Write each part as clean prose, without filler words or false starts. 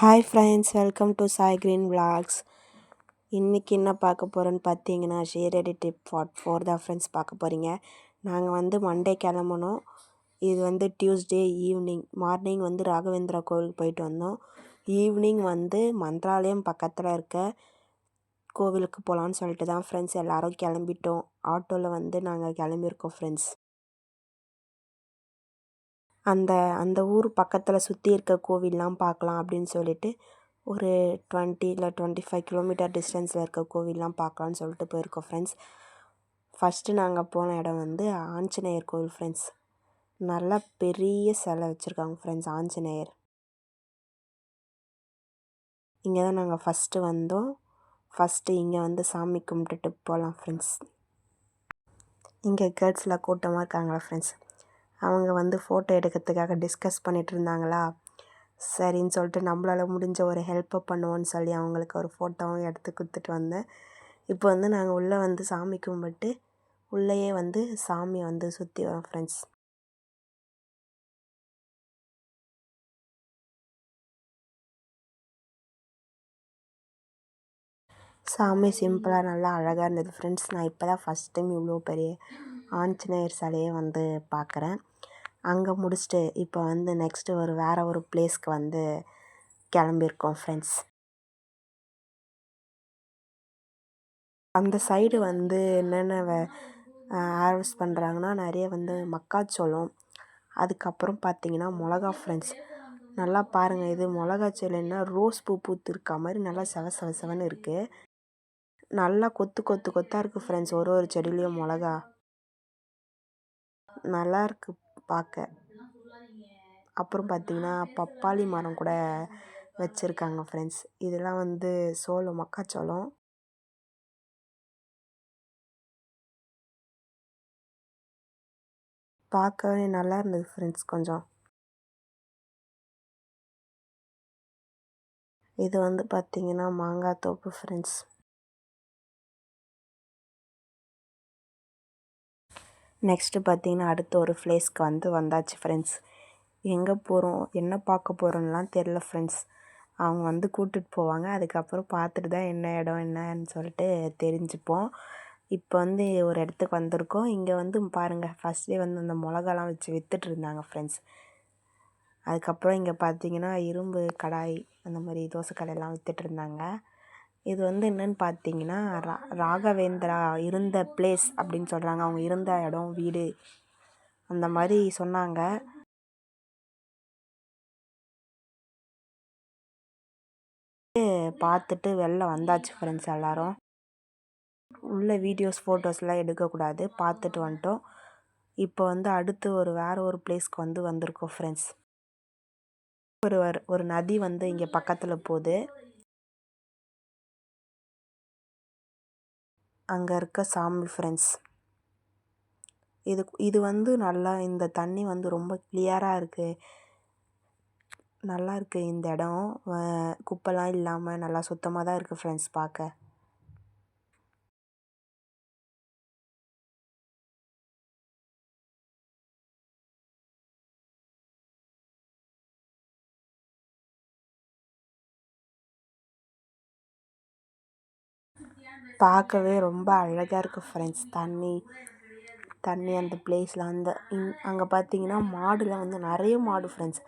Hi friends, welcome to Sai green vlogs. இன்றைக்கி என்ன பார்க்க போகிறோன்னு பார்த்தீங்கன்னா, ஷீரடி டிப் பார்ட் 4 தான் ஃப்ரெண்ட்ஸ் பார்க்க போகிறீங்க. நாங்கள் மண்டே கிளம்பணும். இது டியூஸ்டே ஈவினிங். மார்னிங் ராகவேந்திரா கோவிலுக்கு போயிட்டு வந்தோம். ஈவினிங் மந்த்ராலயம் பக்கத்தில் இருக்க கோவிலுக்கு போகலான்னு சொல்லிட்டு தான் ஃப்ரெண்ட்ஸ் எல்லோரும் கிளம்பிட்டோம். ஆட்டோவில் நாங்கள் கிளம்பியிருக்கோம் ஃப்ரெண்ட்ஸ். அந்த ஊர் பக்கத்தில் சுற்றி இருக்க கோவில்லாம் பார்க்கலாம் அப்படின்னு சொல்லிட்டு ஒரு 20 இல்லை 25 கிலோமீட்டர் டிஸ்டன்ஸில் இருக்க கோவில்லாம் பார்க்கலான்னு சொல்லிட்டு போயிருக்கோம் ஃப்ரெண்ட்ஸ். ஃபஸ்ட்டு நாங்கள் போன இடம் ஆஞ்சநேயர் கோவில் ஃப்ரெண்ட்ஸ். நல்லா பெரிய சிலை வச்சுருக்காங்க ஃப்ரெண்ட்ஸ் ஆஞ்சநேயர். இங்கே தான் நாங்கள் ஃபஸ்ட்டு வந்தோம். ஃபஸ்ட்டு இங்கே சாமி கும்பிட்டுட்டு போகலாம் ஃப்ரெண்ட்ஸ். இங்கே கேர்ள்ஸ்லாம் கூட்டமாக இருக்காங்களா ஃப்ரெண்ட்ஸ். அவங்க ஃபோட்டோ எடுக்கிறதுக்காக டிஸ்கஸ் பண்ணிகிட்டு இருந்தாங்களா. சரின்னு சொல்லிட்டு நம்மளால் முடிஞ்ச ஒரு ஹெல்ப்பை பண்ணுவோன்னு சொல்லி அவங்களுக்கு ஒரு ஃபோட்டோவும் எடுத்து கொடுத்துட்டு வந்தேன். இப்போ நாங்கள் உள்ளே சாமி கும்பிட்டு உள்ளேயே சாமியை சுற்றி வரோம் ஃப்ரெண்ட்ஸ். சாமி சிம்பிளாக நல்லா அழகாக இருந்தது ஃப்ரெண்ட்ஸ். நான் இப்போ தான் ஃபஸ்ட் டைம் இவ்வளோ பெரிய ஆஞ்சநேயர் சிலையை பார்க்குறேன். அங்கே முடிச்சுட்டு இப்போ நெக்ஸ்ட்டு வேறு ஒரு பிளேஸ்க்கு கிளம்பியிருக்கோம் ஃப்ரெண்ட்ஸ். அந்த சைடு என்னென்ன ஹார்வெஸ்ட் பண்ணுறாங்கன்னா நிறைய மக்காச்சோளம், அதுக்கப்புறம் பார்த்திங்கன்னா மிளகா ஃப்ரெண்ட்ஸ். நல்லா பாருங்கள், இது மிளகாச்சோளம்னா ரோஸ் பூ பூத்து இருக்க மாதிரி நல்லா செவன்னு இருக்குது. நல்லா கொத்தாக இருக்குது ஃப்ரெண்ட்ஸ். ஒரு செடியிலையும் மிளகா நல்லா இருக்குது பார்க்க. அப்புறம் பார்த்திங்கன்னா பப்பாளி மரம் கூட வச்சுருக்காங்க ஃப்ரெண்ட்ஸ். இதெல்லாம் சோளம், மக்காச்சோளம். பார்க்கவே நல்லா இருந்தது ஃப்ரெண்ட்ஸ். கொஞ்சம் இது பார்த்திங்கன்னா மாங்காய் தோப்பு ஃப்ரெண்ட்ஸ். நெக்ஸ்ட்டு பார்த்திங்கன்னா அடுத்த ஒரு பிளேஸ்க்கு வந்தாச்சு ஃப்ரெண்ட்ஸ். எங்கே போகிறோம், என்ன பார்க்க போகிறோம்லாம் தெரில ஃப்ரெண்ட்ஸ். அவங்க கூட்டிகிட்டு போவாங்க. அதுக்கப்புறம் பார்த்துட்டு தான் என்ன இடம் என்னன்னு சொல்லிட்டு தெரிஞ்சுப்போம். இப்போ ஒரு இடத்துக்கு வந்திருக்கோம். இங்கே பாருங்கள், ஃபஸ்ட்டே அந்த மிளகாலாம் வச்சு விற்றுட்டு இருந்தாங்க ஃப்ரெண்ட்ஸ். அதுக்கப்புறம் இங்கே பார்த்திங்கன்னா இரும்பு கடாய் அந்த மாதிரி தோசை கடையெல்லாம் விற்றுட்டு இருந்தாங்க. இது என்னென்னு பார்த்தீங்கன்னா ராகவேந்திரா இருந்த பிளேஸ் அப்படின்னு சொல்கிறாங்க. அவங்க இருந்த இடம், வீடு அந்த மாதிரி சொன்னாங்க. பார்த்துட்டு வெளில வந்தாச்சு ஃப்ரெண்ட்ஸ். எல்லோரும் உள்ள வீடியோஸ் ஃபோட்டோஸ்லாம் எடுக்கக்கூடாது, பார்த்துட்டு வந்துட்டோம். இப்போ அடுத்து வேறு ஒரு பிளேஸ்க்கு வந்திருக்கோம் ஃப்ரெண்ட்ஸ். ஒரு நதி இங்கே பக்கத்தில் போகுது. அங்கே இருக்க சாமி ஃப்ரெண்ட்ஸ். இது நல்லா இந்த தண்ணி ரொம்ப கிளியராக இருக்குது. நல்லா இருக்குது இந்த இடம். குப்பைலாம் இல்லாமல் நல்லா சுத்தமாக தான் இருக்குது ஃப்ரெண்ட்ஸ் பார்க்க. பார்க்கவே ரொம்ப அழகாக இருக்குது ஃப்ரெண்ட்ஸ். தண்ணி அந்த பிளேஸில் அங்கே பார்த்தீங்கன்னா மாடுலாம் நிறைய மாடு ஃப்ரெண்ட்ஸ்.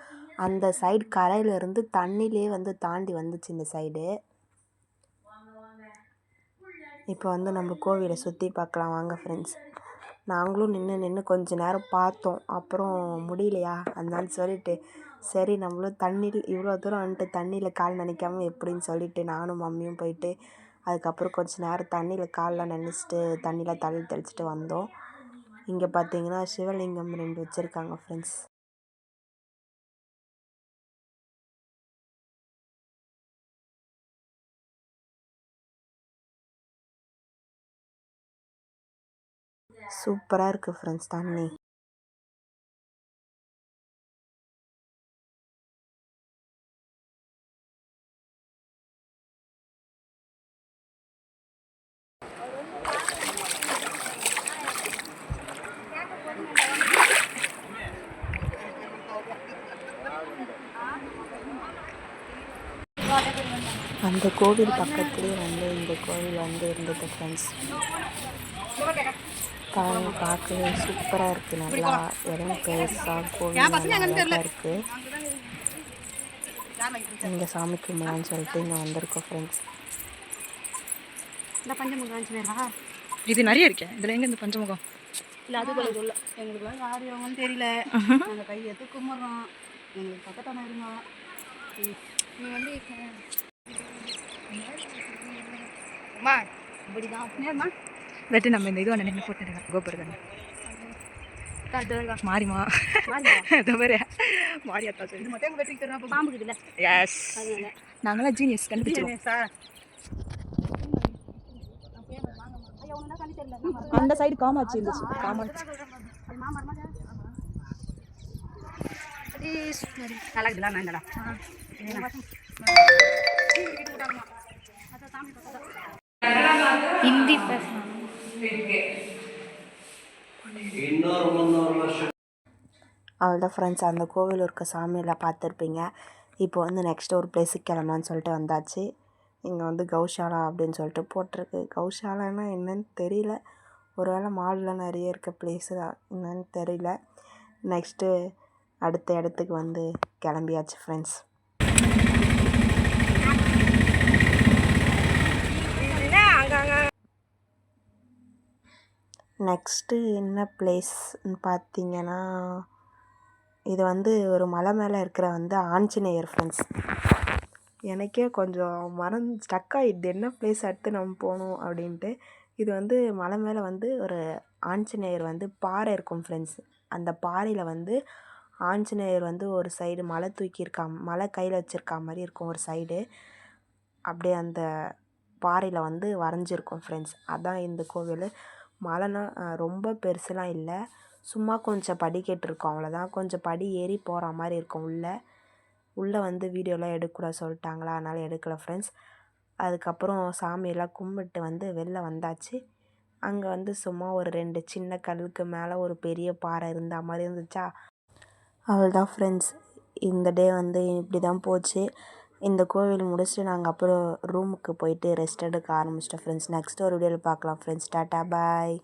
அந்த சைடு கரையிலேருந்து தண்ணியிலே தாண்டி வந்துச்சு இந்த சைடு. இப்போ நம்ம கோவிலை சுற்றி பார்க்கலாம் வாங்க ஃப்ரெண்ட்ஸ். நாங்களும் நின்று கொஞ்ச நேரம் பார்த்தோம். அப்புறம் முடியலையா, அதனால சொல்லிட்டு சரி நம்மளும் தண்ணியில் இவ்வளோ தூரம் தண்ணியில் கால் நனைக்காமல் எப்படின்னு சொல்லிட்டு நானும் மம்மியும் போயிட்டு அதுக்கப்புறம் கொஞ்ச நேரம் தண்ணியில் காலில் நனைச்சிட்டு தண்ணியில் தெளிச்சிட்டு வந்தோம். இங்கே பார்த்தீங்கன்னா சிவலிங்கம் 2 வச்சுருக்காங்க ஃப்ரெண்ட்ஸ். சூப்பராக இருக்குது ஃப்ரெண்ட்ஸ் தண்ணி. அந்த கோவில் பக்கத்துலேயே வந்து இந்த கோவில் வந்து இருந்தது ஃப்ரெண்ட்ஸ். பாருங்க, பார்க்கவே சூப்பராக இருக்குது. நல்லா இடம் பெருசாக கோவில் நல்லா அழகாக இருக்குது. இங்கே சாமி கும்பிடலான்னு சொல்லிட்டு இங்கே வந்திருக்கோம் ஃப்ரெண்ட்ஸ். இந்த பஞ்சமுகம் இது நிறைய இருக்கேன். இதில் எங்கே இந்த பஞ்சமுகம் இல்லை? அது போல சொல்ல எங்களுக்குலாம் யார் எவங்கன்னு தெரியல. நாங்கள் கையெழுத்து கும்பிட்றோம். எங்களுக்கு பக்கத்தான இருந்தோம். நீ வந்து இப்படிதான் நேர்மா வெட்டு நம்ம இந்த இது நின்று போட்டு கோபுரம் மாறிமா தவிர மாறியாத்தா சொல்லி மட்டும் வெட்டி தரோம். பாம்பு இருக்குல்ல, எஸ், நாங்களாம் ஜீனியஸ் கண்டுபிடிச்சிருவோம். சார் அந்த சைடு காமாட்சி இருந்துச்சு. காமாட்சி நல்லா இருக்குல்ல? நாங்கடா ஹிந்தி பேசணும். அவ்வளோதான் ஃப்ரெண்ட்ஸ், அந்த கோவில் இருக்க சாமியெல்லாம் பார்த்துருப்பீங்க. இப்போ வந்து நெக்ஸ்ட் ஒரு பிளேஸுக்கு கிளம்பலான்னு சொல்லிட்டு வந்தாச்சு. இங்கே வந்து கௌஷாலா அப்படின்னு சொல்லிட்டு போட்டிருக்கு. கௌஷாலான்னா என்னன்னு தெரியல. ஒருவேளை மாலில் நிறைய இருக்க பிளேஸு தான், என்னன்னு தெரியல. நெக்ஸ்ட்டு அடுத்த இடத்துக்கு வந்து கிளம்பியாச்சு ஃப்ரெண்ட்ஸ். நெக்ஸ்ட்டு என்ன பிளேஸ்ன்னு பார்த்தீங்கன்னா, இது வந்து ஒரு மலை மேலே இருக்கிற வந்து ஆஞ்சநேயர் ஃப்ரெண்ட்ஸ். எனக்கே கொஞ்சம் ஸ்டக் ஆகிடுது, என்ன பிளேஸ் அடுத்து நம்ம போகணும் அப்படின்ட்டு. இது வந்து மலை மேலே வந்து ஒரு ஆஞ்சநேயர் வந்து பாறை இருக்கும் ஃப்ரெண்ட்ஸ். அந்த பாறையில் வந்து ஆஞ்சநேயர் வந்து ஒரு சைடு மலை தூக்கியிருக்கா, மலை கையில் வச்சுருக்கா மாதிரி இருக்கும் ஒரு சைடு. அப்படியே அந்த பாறையில் வந்து வரைஞ்சிருக்கும் ஃப்ரெண்ட்ஸ். அதான் இந்த கோவில். மலைனா ரொம்ப பெருசுலாம் இல்லை, சும்மா கொஞ்சம் படிக்கட்டு இருக்கும், அவ்வளோதான். கொஞ்சம் படி ஏறி போகிற மாதிரி இருக்கும். உள்ளே வந்து வீடியோலாம் எடுக்கக்கூடாது சொல்லிட்டாங்களா, அதனால் எடுக்கலை ஃப்ரெண்ட்ஸ். அதுக்கப்புறம் சாமியெல்லாம் கும்பிட்டு வந்து வெளில வந்தாச்சு. அங்கே வந்து சும்மா ஒரு 2 சின்ன கல்லுக்கு மேலே ஒரு பெரிய பாறை இருந்த மாதிரி இருந்துச்சா. அவ்வளோதான் ஃப்ரெண்ட்ஸ், இந்த டே வந்து இப்படி தான் போச்சு. இந்த கோவில் முடிச்சுட்டு நாங்கள் அப்புறம் ரூமுக்கு போயிட்டு ரெஸ்ட் எடுக்க ஆரம்பிச்சிட்டோம் ஃப்ரெண்ட்ஸ். நெக்ஸ்ட் ஒரு வீடியோவில் பார்க்கலாம் ஃப்ரெண்ட்ஸ். டாட்டா பாய்.